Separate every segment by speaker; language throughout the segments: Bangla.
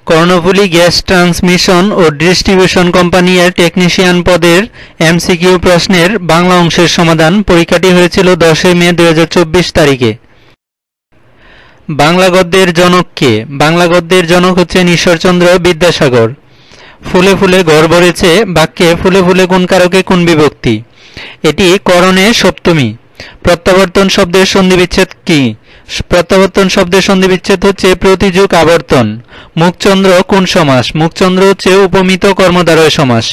Speaker 1: কর্ণফুলী গ্যাস ট্রান্সমিশন ও ডিস্ট্রিবিউশন কোম্পানি এর টেকনিশিয়ান পদের এমসিকিউ প্রশ্নের বাংলা অংশের সমাধান। পরীক্ষাটি হয়েছিল 10 মে 2024 তারিখে। বাংলা গদ্যের জনক কে? বাংলা গদ্যের জনক হচ্ছেন ঈশ্বরচন্দ্র বিদ্যাসাগর। ফুলে ফুলে ঘর ভরেছে বাক্যে ফুলে ফুলে কোন কারকে কোন বিভক্তি? এটি করণে সপ্তমী। প্রত্যাবর্তন শব্দের সন্ধিবিচ্ছেদ কি? প্রত্যাবর্তন শব্দের সন্ধিবিচ্ছেদ হচ্ছে প্রতিযুগ আবর্তন। মুখচন্দ্র কোন সমাস? মুখচন্দ্র হচ্ছে উপমিত কর্মদ্বারয় সমাস।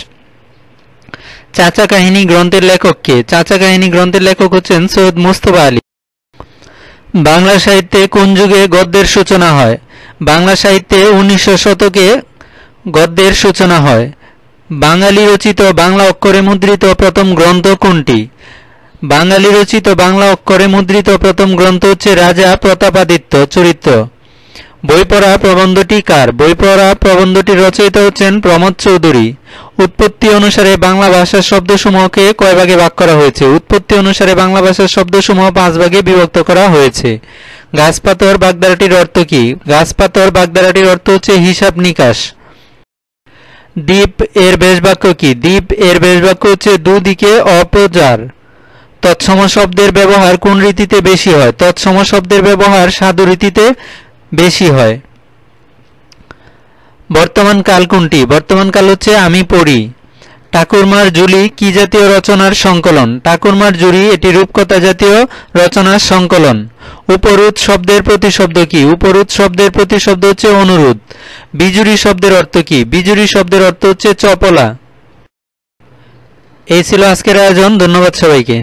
Speaker 1: চাচা কাহিনী গ্রন্থের লেখক কে? চাচা কাহিনী গ্রন্থের লেখক হচ্ছেন সৈয়দ মুস্তফা আলী। বাংলা সাহিত্যে কোন যুগে গদ্যের সূচনা হয়? বাংলা সাহিত্যে 1900 শতকে গদ্যের সূচনা হয়। বাঙালি রচিত বাংলা অক্ষরে মুদ্রিত প্রথম গ্রন্থ কোনটি? বাঙালি রচিত বাংলা অক্ষরে মুদ্রিত প্রথম গ্রন্থ হচ্ছে রাজা প্রতাপাদিত্য চরিত্র। বইপড়া প্রবন্ধটি কার? বইপড়া প্রবন্ধটির রচয়িতা হচ্ছেন প্রমোদ চৌধুরী। উৎপত্তি অনুসারে বাংলা ভাষার শব্দসমূহকে কয় ভাগে ভাগ করা হয়েছে? উৎপত্তি অনুসারে বাংলা ভাষার শব্দসমূহ 5 ভাগে বিভক্ত করা হয়েছে। গাছপাতর বাগধারাটির অর্থ কি? গাছপাতর বাগধারাটির অর্থ হচ্ছে হিসাব নিকাশ। দ্বীপ এর বেশবাক্য কি? দ্বীপ এর বেশবাক্য হচ্ছে দুদিকে অপচার। তৎসম শব্দের ব্যবহার কোন রীতিতে বেশি হয়? তৎসম শব্দের ব্যবহার সাধু রীতিতে বেশি হয়। বর্তমান কাল কোনটি? বর্তমান কাল হচ্ছে আমি পড়ি। ঠাকুরমার ঝুলি কি জাতীয় রচনার সংকলন? ঠাকুরমার ঝুলি এটি রূপকথা জাতীয় রচনার সংকলন। উপরোধ শব্দের প্রতিশব্দ কি? উপরোধ শব্দের প্রতিশব্দ হচ্ছে অনুরোধ। বিজুরি শব্দের অর্থ কি? বিজুরি শব্দের অর্থ হচ্ছে চপলা। এই ছিল আজকের আয়োজন। ধন্যবাদ সবাইকে।